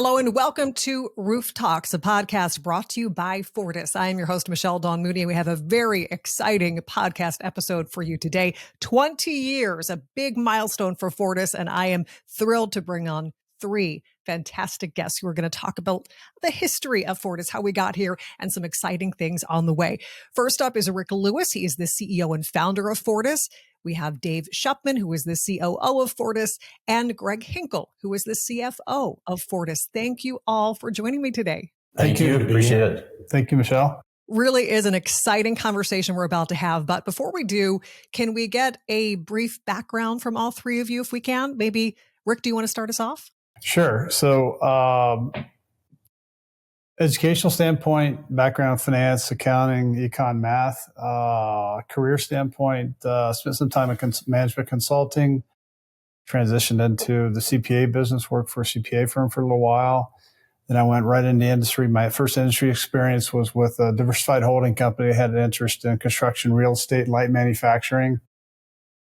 Hello and welcome to Roof Talks, a podcast brought to you by Fortis. I am your host, Michelle Dawn Mooney. We have a very exciting podcast episode for you today. 20 years, a big milestone for Fortis, and I am thrilled to bring on three fantastic guests who are going to talk about the history of Fortis, how we got here, and some exciting things on the way. First up is Rick Lewis. He is the CEO and founder of Fortis. We have Dave Shupman, who is the COO of Fortis, and Greg Hinkle, who is the CFO of Fortis. Thank you all for joining me today. Thank you. Appreciate it. Thank you, Michelle. Really is an exciting conversation we're about to have. But before we do, can we get a brief background from all three of you if we can? Maybe, Rick, do you want to start us off? Sure. So, educational standpoint, background, finance, accounting, econ, math, career standpoint, spent some time in management consulting, transitioned into the CPA business, worked for a CPA firm for a little while. Then I went right into industry. My first industry experience was with a diversified holding company. I had an interest in construction, real estate, light manufacturing.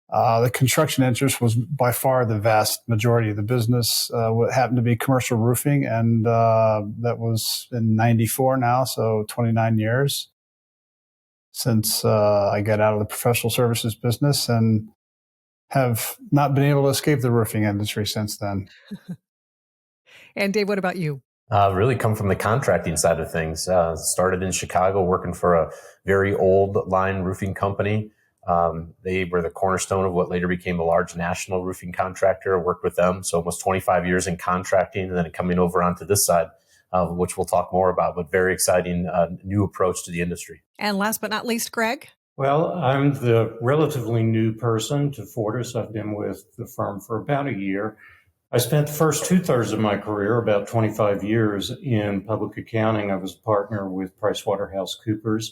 The construction interest was by far the vast majority of the business. What happened to be commercial roofing, and that was in 94 now, so 29 years since I got out of the professional services business, and have not been able to escape the roofing industry since then. And Dave, what about you? Really come from the contracting side of things. Started in Chicago working for a very old line roofing company. They were the cornerstone of what later became a large national roofing contractor. I worked with them, so almost 25 years in contracting, and then coming over onto this side, which we'll talk more about, but very exciting new approach to the industry. And last but not least, Greg? Well, I'm the relatively new person to Fortis. I've been with the firm for about a year. I spent the first 2/3 of my career, about 25 years, in public accounting. I was a partner with PricewaterhouseCoopers.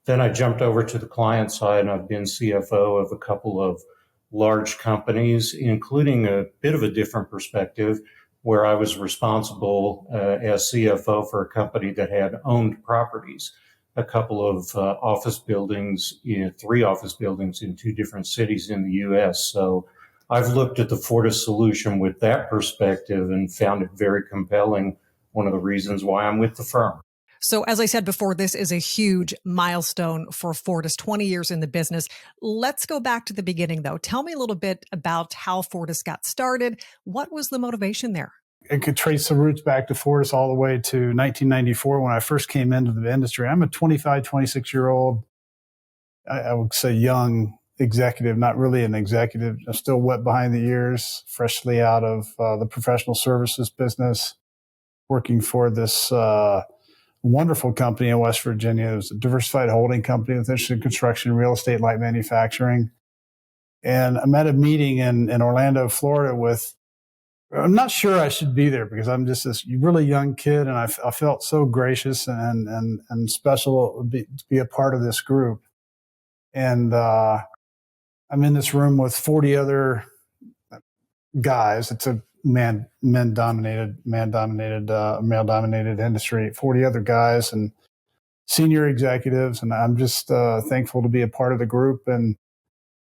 Then I jumped over to the client side, and I've been CFO of a couple of large companies, including a bit of a different perspective, where I was responsible as CFO for a company that had owned properties, a couple of office buildings, 3 office buildings in 2 different cities in the U.S. So I've looked at the Fortis solution with that perspective and found it very compelling, one of the reasons why I'm with the firm. So as I said before, this is a huge milestone for Fortis, 20 years in the business. Let's go back to the beginning, though. Tell me a little bit about how Fortis got started. What was the motivation there? I could trace the roots back to Fortis all the way to 1994 when I first came into the industry. I'm a 25, 26-year-old, I would say young executive, not really an executive. I'm still wet behind the ears, freshly out of the professional services business, working for this wonderful company in West Virginia. It was a diversified holding company with interest in construction, real estate, light manufacturing. And I'm at a meeting in Orlando, Florida with, I'm not sure I should be there because I'm just this really young kid, and I felt so gracious and special to be a part of this group. And I'm in this room with 40 other guys. It's a male-dominated industry, 40 other guys and senior executives. And I'm just thankful to be a part of the group. And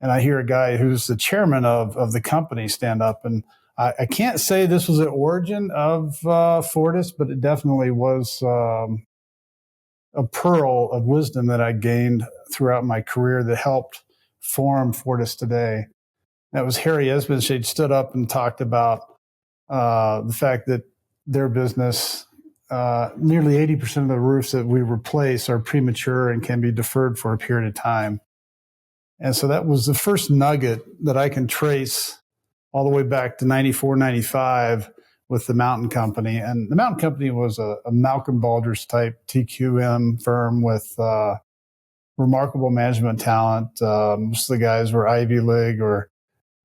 I hear a guy who's the chairman of the company stand up. And I can't say this was the origin of Fortis, but it definitely was a pearl of wisdom that I gained throughout my career that helped form Fortis today. That was Harry Esbenshade stood up and talked about the fact that their business, nearly 80% of the roofs that we replace are premature and can be deferred for a period of time. And so that was the first nugget that I can trace all the way back to 94, 95 with the Mountain Company. And the Mountain Company was a Malcolm Baldrige type TQM firm with remarkable management talent. Most of the guys were Ivy League or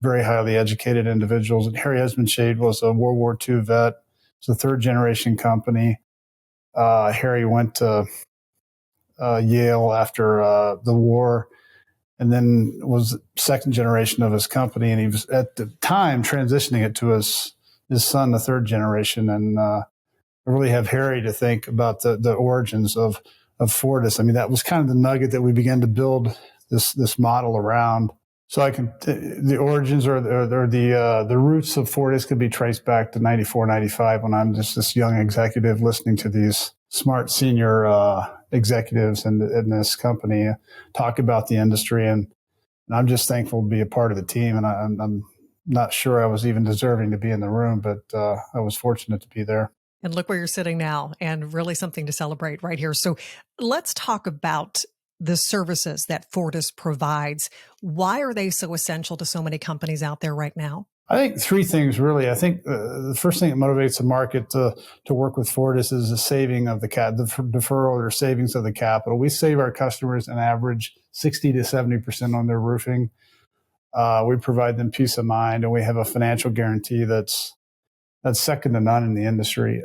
very highly educated individuals. And Harry Esbenshade was a World War II vet. It's a 3rd-generation company. Harry went to Yale after the war, and then was 2nd generation of his company. And he was at the time transitioning it to his son, the 3rd generation. And I really have Harry to thank about the origins of Fortis. I mean, that was kind of the nugget that we began to build this model around. So the origins or the roots of Fortis could be traced back to 94, 95 when I'm just this young executive listening to these smart senior executives in this company talk about the industry. And I'm just thankful to be a part of the team. And I'm not sure I was even deserving to be in the room, but I was fortunate to be there. And look where you're sitting now, and really something to celebrate right here. So let's talk about the services that Fortis provides. Why are they so essential to so many companies out there right now? I think three things, really. I think the first thing that motivates the market to work with Fortis is the saving of the deferral or savings of the capital. We save our customers an average 60 to 70% on their roofing. We provide them peace of mind, and we have a financial guarantee that's second to none in the industry.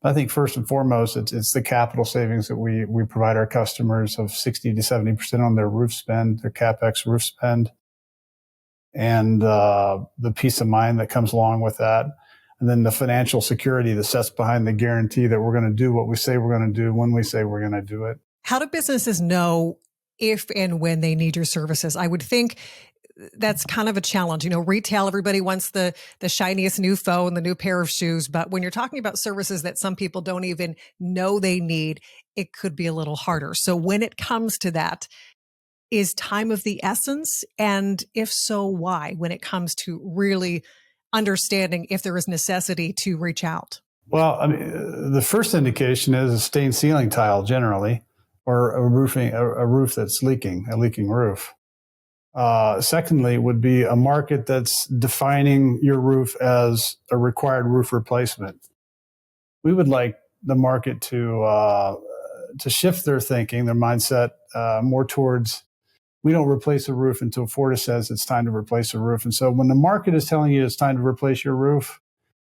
I think first and foremost, it's the capital savings that we provide our customers of 60 to 70% on their roof spend, their CapEx roof spend, and the peace of mind that comes along with that. And then the financial security that sets behind the guarantee that we're going to do what we say we're going to do when we say we're going to do it. How do businesses know if and when they need your services? I would think that's kind of a challenge. Retail, everybody wants the shiniest new phone, the new pair of shoes. But when you're talking about services that some people don't even know they need, it could be a little harder. So when it comes to that, is time of the essence? And if so, why? When it comes to really understanding if there is necessity to reach out? Well, I mean, the first indication is a stained ceiling tile generally, or a roof that's leaking, a leaking roof. Secondly, would be a market that's defining your roof as a required roof replacement. We would like the market to shift their thinking, their mindset more towards, we don't replace a roof until Fortis says it's time to replace a roof. And so when the market is telling you it's time to replace your roof,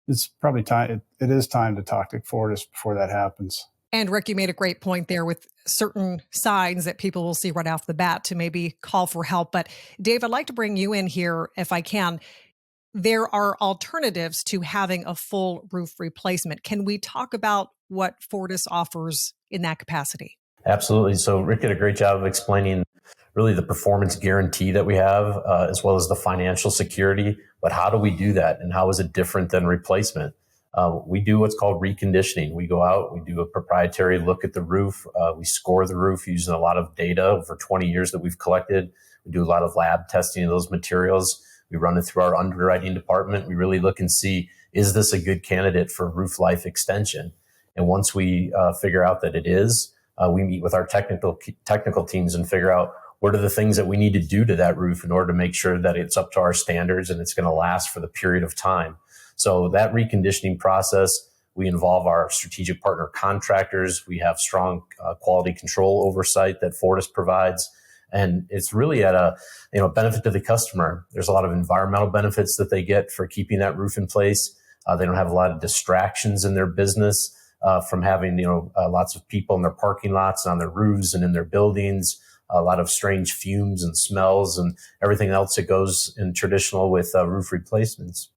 it's probably time. It is time to talk to Fortis before that happens. And Rick, you made a great point there with certain signs that people will see right off the bat to maybe call for help. But Dave, I'd like to bring you in here if I can. There are alternatives to having a full roof replacement. Can we talk about what Fortis offers in that capacity? Absolutely. So Rick did a great job of explaining really the performance guarantee that we have, as well as the financial security. But how do we do that? And how is it different than replacement? We do what's called reconditioning. We go out, we do a proprietary look at the roof. We score the roof using a lot of data over 20 years that we've collected. We do a lot of lab testing of those materials. We run it through our underwriting department. We really look and see, is this a good candidate for roof life extension? And once we figure out that it is, we meet with our technical teams and figure out what are the things that we need to do to that roof in order to make sure that it's up to our standards and it's going to last for the period of time. So that reconditioning process, we involve our strategic partner contractors. We have strong quality control oversight that Fortis provides. And it's really at a benefit to the customer. There's a lot of environmental benefits that they get for keeping that roof in place. They don't have a lot of distractions in their business from having lots of people in their parking lots, on their roofs, and in their buildings. A lot of strange fumes and smells and everything else that goes in traditional with roof replacements.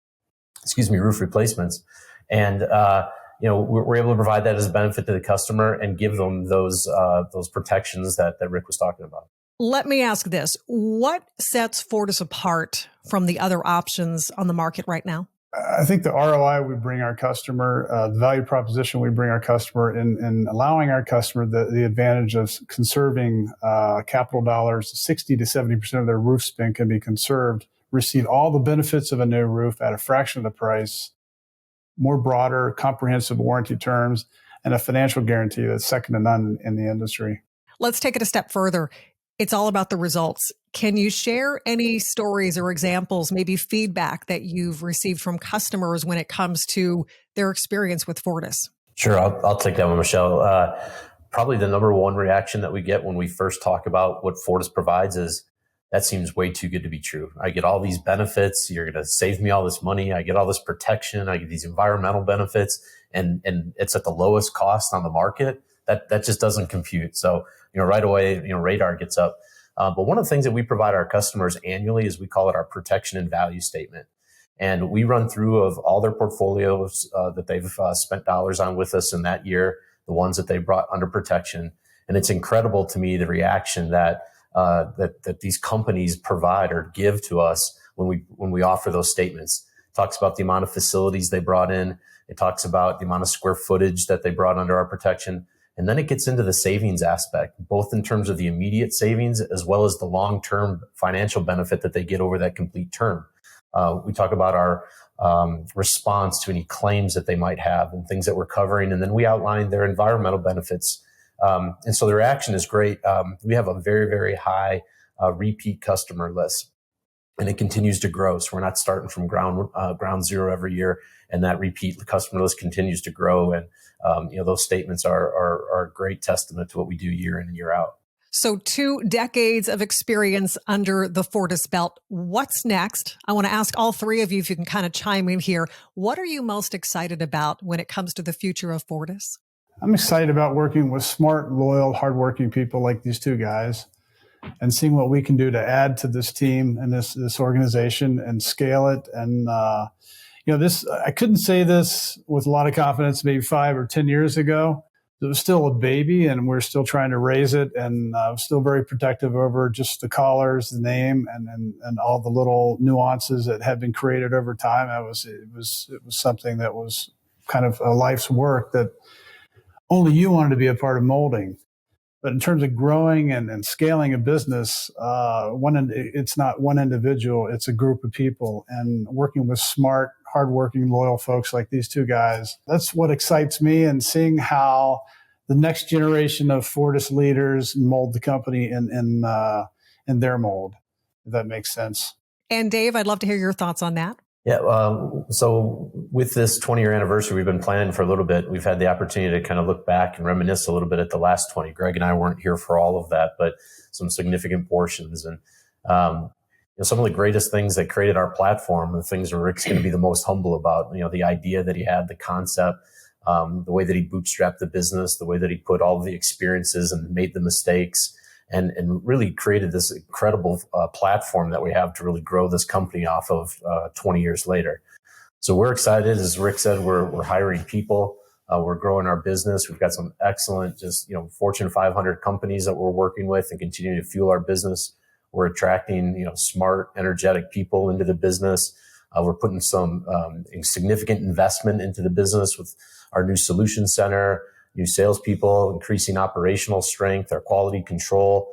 And we're able to provide that as a benefit to the customer and give them those protections that Rick was talking about. Let me ask this. What sets Fortis apart from the other options on the market right now? I think the ROI we bring our customer, the value proposition we bring our customer in allowing our customer the advantage of conserving capital dollars, 60 to 70% of their roof spend can be conserved, receive all the benefits of a new roof at a fraction of the price, more broader, comprehensive warranty terms, and a financial guarantee that's second to none in the industry. Let's take it a step further. It's all about the results. Can you share any stories or examples, maybe feedback that you've received from customers when it comes to their experience with Fortis? Sure, I'll take that one, Michelle. Probably the number one reaction that we get when we first talk about what Fortis provides is, that seems way too good to be true. I get all these benefits. You're going to save me all this money. I get all this protection. I get these environmental benefits, and it's at the lowest cost on the market. That just doesn't compute. So, right away, radar gets up. But one of the things that we provide our customers annually is we call it our protection and value statement. And we run through of all their portfolios that they've spent dollars on with us in that year, the ones that they brought under protection. And it's incredible to me, the reaction that that these companies provide or give to us when we offer those statements. It talks about the amount of facilities they brought in. It talks about the amount of square footage that they brought under our protection. And then it gets into the savings aspect, both in terms of the immediate savings as well as the long-term financial benefit that they get over that complete term. We talk about our response to any claims that they might have and things that we're covering. And then we outline their environmental benefits. And so the reaction is great. We have a very, very high repeat customer list, and it continues to grow. So we're not starting from ground zero every year, and that repeat customer list continues to grow. And those statements are a great testament to what we do year in and year out. So 2 decades of experience under the Fortis belt. What's next? I want to ask all three of you if you can kind of chime in here. What are you most excited about when it comes to the future of Fortis? I'm excited about working with smart, loyal, hardworking people like these two guys and seeing what we can do to add to this team and this organization and scale it. And, I couldn't say this with a lot of confidence maybe 5 or 10 years ago. It was still a baby, and we're still trying to raise it, and still very protective over just the collars, the name, and all the little nuances that have been created over time. It was something that was kind of a life's work that only you wanted to be a part of molding. But in terms of growing and scaling a business, it's not one individual; it's a group of people, and working with smart, hardworking, loyal folks like these two guys. That's what excites me, and seeing how the next generation of Fortis leaders mold the company in their mold, if that makes sense. And Dave, I'd love to hear your thoughts on that. Yeah. So with this 20-year anniversary, we've been planning for a little bit. We've had the opportunity to kind of look back and reminisce a little bit at the last 20. Greg and I weren't here for all of that, but some significant portions. And some of the greatest things that created our platform, the things that Rick's going to be the most humble about, the idea that he had, the concept, the way that he bootstrapped the business, the way that he put all of the experiences and made the mistakes, and really created this incredible platform that we have to really grow this company off of 20 years later. So we're excited. As Rick said, we're hiring people. We're growing our business. We've got some excellent, Fortune 500 companies that we're working with and continuing to fuel our business. We're attracting, smart, energetic people into the business. We're putting some significant investment into the business with our new solution center, new salespeople, increasing operational strength, our quality control.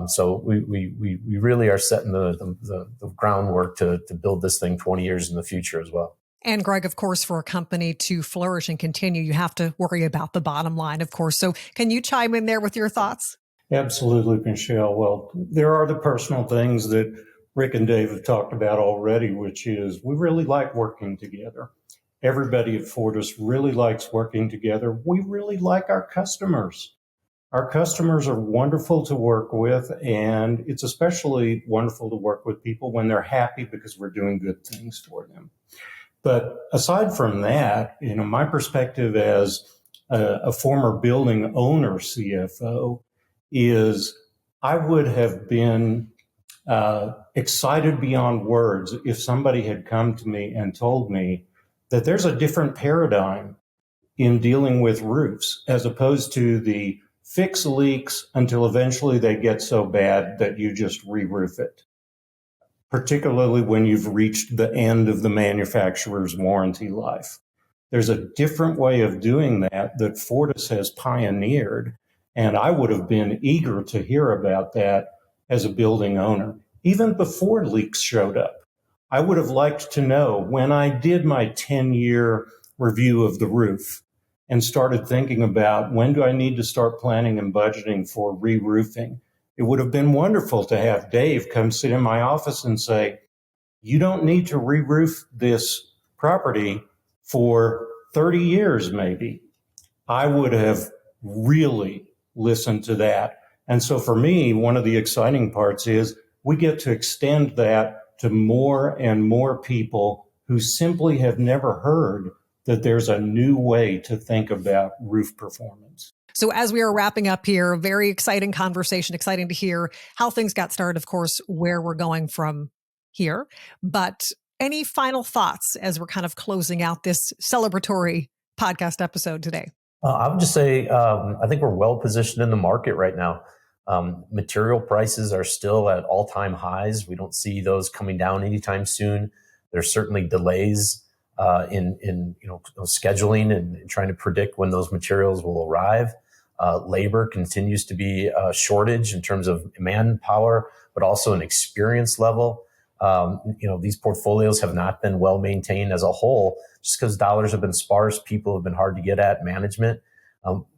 So we really are setting the groundwork to build this thing 20 years in the future as well. And Greg, of course, for a company to flourish and continue, you have to worry about the bottom line, of course. So can you chime in there with your thoughts? Absolutely, Michelle. Well, there are the personal things that Rick and Dave have talked about already, which is we really like working together. Everybody at Fortis really likes working together. We really like our customers. Our customers are wonderful to work with, and it's especially wonderful to work with people when they're happy because we're doing good things for them. But aside from that, my perspective as a former building owner CFO is I would have been excited beyond words if somebody had come to me and told me that there's a different paradigm in dealing with roofs as opposed to the fix leaks until eventually they get so bad that you just re-roof it, particularly when you've reached the end of the manufacturer's warranty life. There's a different way of doing that Fortis has pioneered, and I would have been eager to hear about that as a building owner. Even before leaks showed up, I would have liked to know when I did my 10-year review of the roof and started thinking about when do I need to start planning and budgeting for re-roofing. It would have been wonderful to have Dave come sit in my office and say, you don't need to re-roof this property for 30 years maybe. I would have really listened to that. And so for me, one of the exciting parts is we get to extend that to more and more people who simply have never heard that there's a new way to think about roof performance. So as we are wrapping up here, very exciting conversation, exciting to hear how things got started, of course, where we're going from here. But any final thoughts as we're kind of closing out this celebratory podcast episode today? I would just say I think we're well positioned in the market right now. Material prices are still at all-time highs. We don't see those coming down anytime soon. There's certainly delays in scheduling and trying to predict when those materials will arrive. Labor continues to be a shortage in terms of manpower, but also an experience level. These portfolios have not been well maintained as a whole, just because dollars have been sparse, people have been hard to get at, management.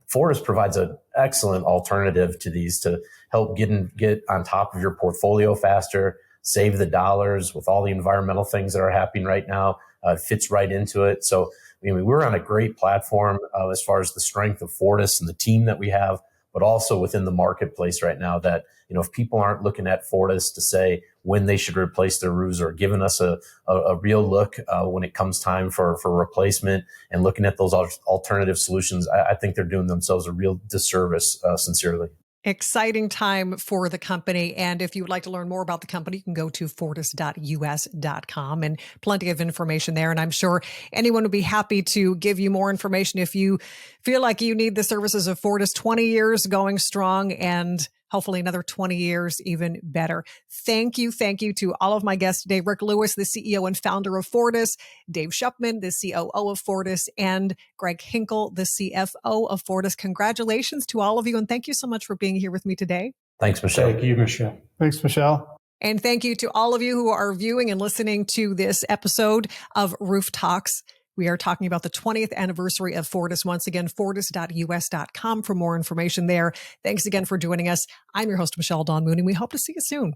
Fortis provides an excellent alternative to these to help get on top of your portfolio faster, save the dollars with all the environmental things that are happening right now. It fits right into it. So, we're on a great platform as far as the strength of Fortis and the team that we have, but also within the marketplace right now that, if people aren't looking at Fortis to say when they should replace their roofs or giving us a real look when it comes time for replacement and looking at those alternative solutions, I think they're doing themselves a real disservice, sincerely. Exciting time for the company. And if you would like to learn more about the company, you can go to fortis.us.com and plenty of information there. And I'm sure anyone would be happy to give you more information if you feel like you need the services of Fortis. 20 years going strong, and hopefully another 20 years even better. Thank you. Thank you to all of my guests today. Rick Lewis, the CEO and founder of Fortis, Dave Shupman, the COO of Fortis, and Greg Hinkle, the CFO of Fortis. Congratulations to all of you, and thank you so much for being here with me today. Thanks, Michelle. Thank you, Michelle. Thanks, Michelle. And thank you to all of you who are viewing and listening to this episode of Roof Talks. We are talking about the 20th anniversary of Fortis. Once again, fortis.us.com for more information there. Thanks again for joining us. I'm your host, Michelle Dawn Mooney. We hope to see you soon.